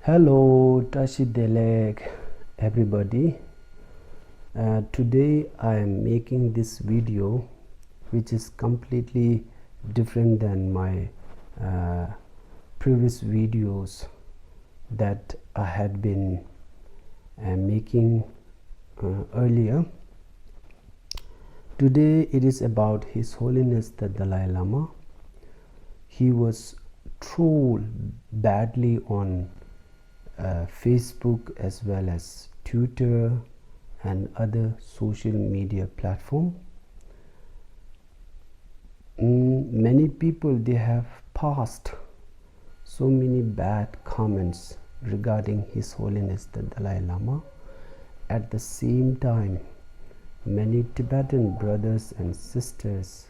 Hello, Tashi Delek, everybody. Today I am making this video, which is completely different than my previous videos that I had been making earlier. Today it is about His Holiness the Dalai Lama. He was trolled badly on Facebook as well as Twitter and other social media platform. Many people, they have passed so many bad comments regarding His Holiness the Dalai Lama. At the same time, many Tibetan brothers and sisters,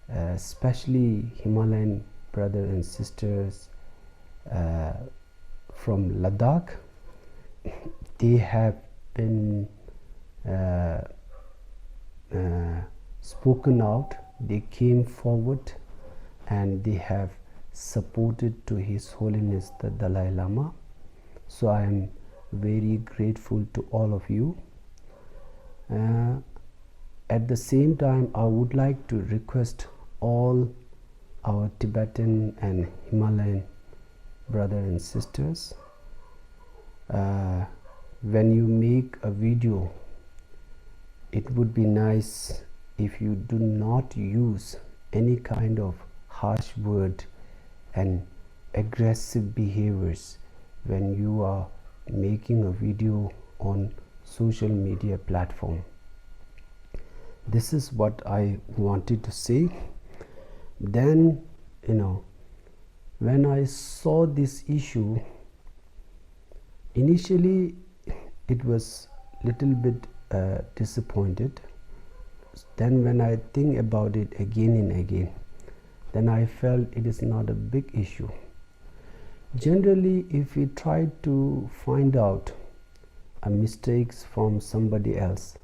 especially Himalayan brothers and sisters from Ladakh, they have been spoken out. They came forward and they have supported to His Holiness the Dalai Lama. So I am very grateful to all of you. At the same time, I would like to request all our Tibetan and Himalayan brothers and sisters, when you make a video, it would be nice if you do not use any kind of harsh word and aggressive behaviors when you are making a video on social media platform. This is what I wanted to say. Then, when I saw this issue, initially it was little bit disappointed. Then when I think about it again and again, then I felt it is not a big issue. Generally, if we try to find out mistakes from somebody else,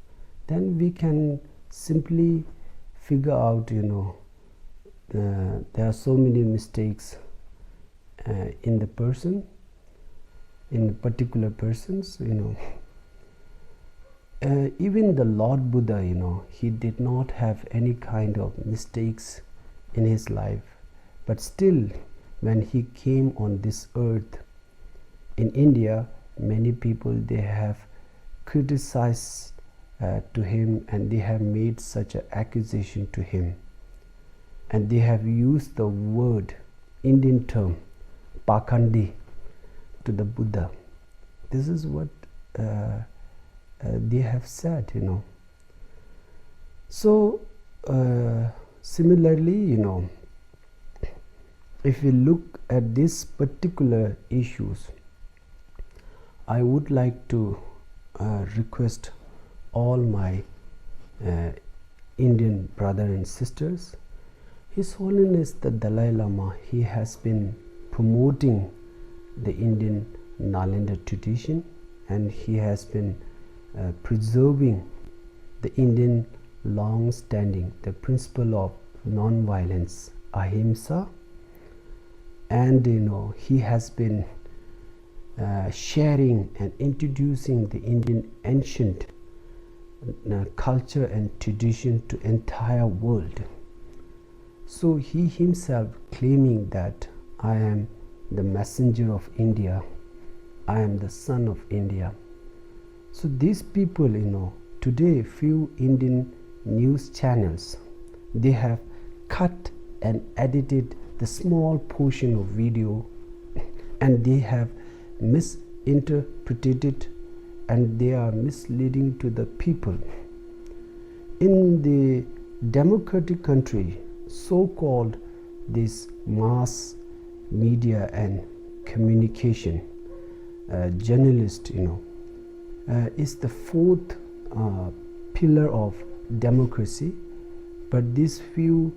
then we can simply figure out, there are so many mistakes in the person, in the particular persons, even the Lord Buddha, he did not have any kind of mistakes in his life, but still when he came on this earth in India, many people, they have criticized to him, and they have made such an accusation to him, and they have used the word, Indian term, Pakhandi, to the Buddha. This is what they have said, So similarly, if we look at these particular issues, I would like to request all my Indian brothers and sisters. His Holiness the Dalai Lama, he has been promoting the Indian Nalanda tradition, and he has been preserving the Indian long-standing, the principle of non-violence, ahimsa, and he has been sharing and introducing the Indian ancient culture and tradition to entire world. So he himself claiming that I am the messenger of India, I am the son of India. So these people, today few Indian news channels, they have cut and edited the small portion of video, and they have misinterpreted, and they are misleading to the people. In the democratic country, so-called this mass media and communication journalist, is the fourth pillar of democracy. But these few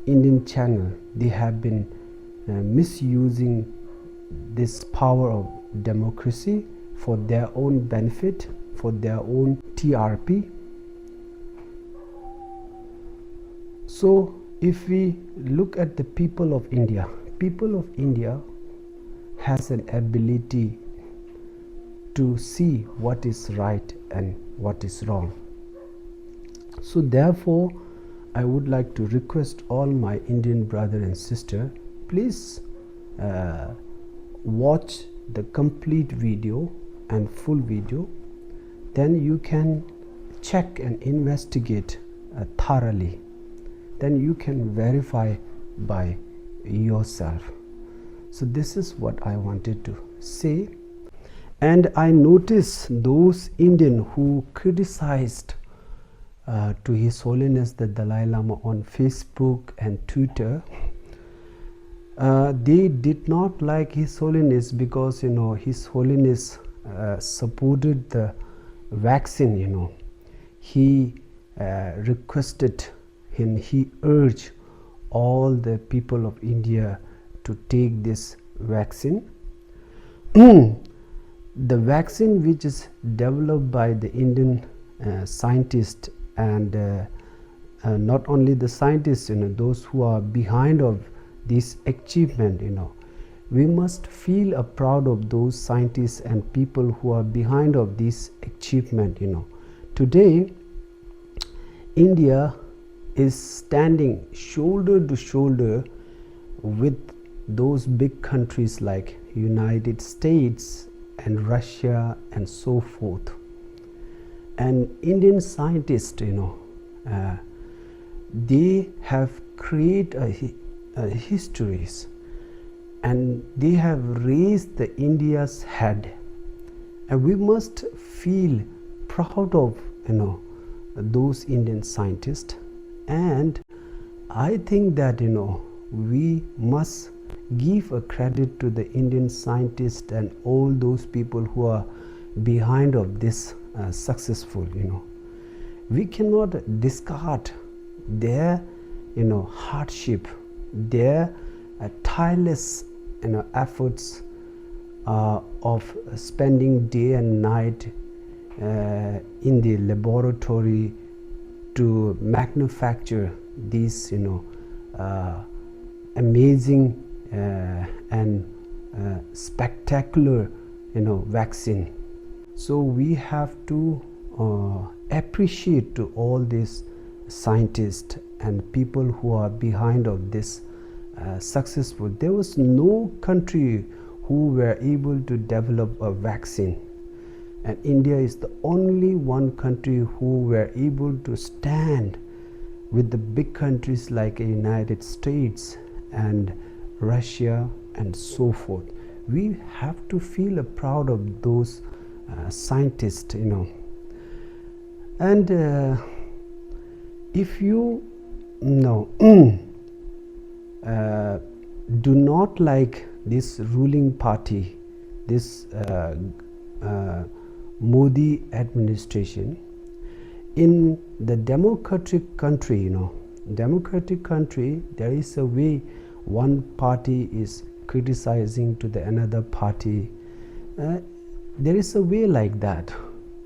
Indian channel, they have been misusing this power of democracy for their own benefit, for their own TRP. So if we look at the people of India has an ability to see what is right and what is wrong. So therefore, I would like to request all my Indian brother and sister, please watch the complete video and full video. Then you can check and investigate thoroughly. Then you can verify by yourself. So this is what I wanted to say. And I noticed those Indian who criticized to His Holiness the Dalai Lama on Facebook and Twitter. They did not like His Holiness because His Holiness supported the vaccine. He requested and he urged all the people of India to take this vaccine. The vaccine which is developed by the Indian scientists, and not only the scientists, those who are behind of this achievement, we must feel proud of those scientists and people who are behind of this achievement. Today India is standing shoulder to shoulder with those big countries like United States and Russia and so forth. And Indian scientists, they have created histories, and they have raised the India's head, and we must feel proud of those Indian scientists. And I think that we must give a credit to the Indian scientists and all those people who are behind of this successful. We cannot discard their hardship, their tireless efforts of spending day and night in the laboratory to manufacture these amazing and spectacular vaccine. So we have to appreciate to all these scientists and people who are behind of this successful. There was no country who were able to develop a vaccine, and India is the only one country who were able to stand with the big countries like United States and Russia and so forth. We have to feel proud of those scientists, and if you do not like this ruling party, this Modi administration, in the democratic country, there is a way one party is criticizing to the another party. There is a way like that.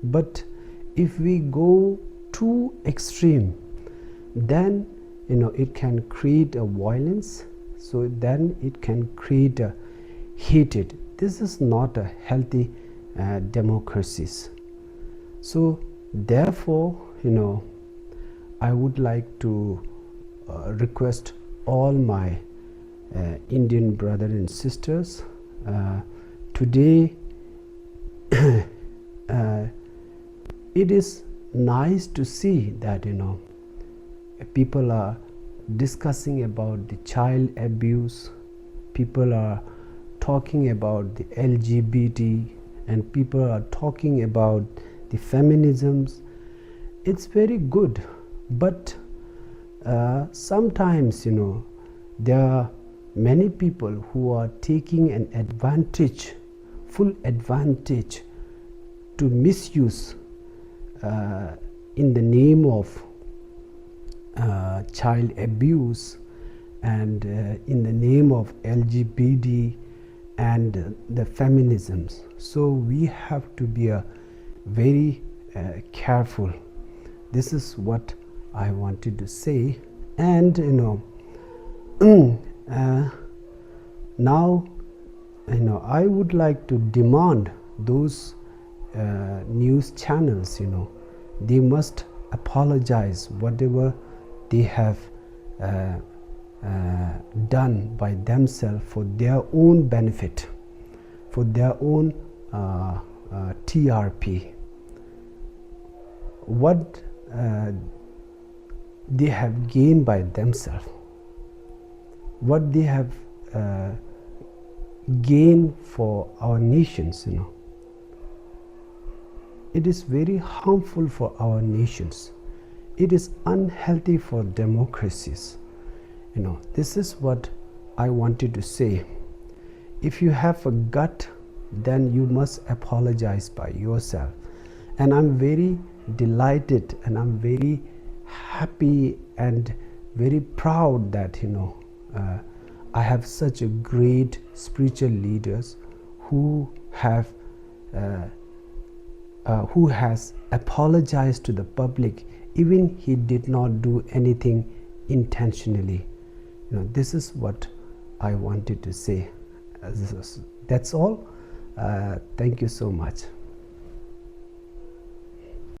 But if we go too extreme, then it can create a violence. So then it can create a hatred. This is not a healthy democracies. So therefore, I would like to request all my Indian brothers and sisters, today it is nice to see that people are discussing about the child abuse, people are talking about the LGBT, and people are talking about the feminisms. It's very good, but sometimes there are many people who are taking an advantage, full advantage, to misuse in the name of child abuse and in the name of LGBT and the feminisms. So we have to be very careful. This is what I wanted to say. And now I would like to demand those news channels, they must apologize whatever they have done by themselves for their own benefit, for their own TRP. What they have gained by themselves, what they have gained for our nations, it is very harmful for our nations. It is unhealthy for democracies. This is what I wanted to say. If you have a gut, then you must apologize by yourself. And I'm very delighted and I'm very happy and very proud that I have such a great spiritual leaders who have who has apologized to the public, even he did not do anything intentionally. This is what I wanted to say. That's all. Thank you so much.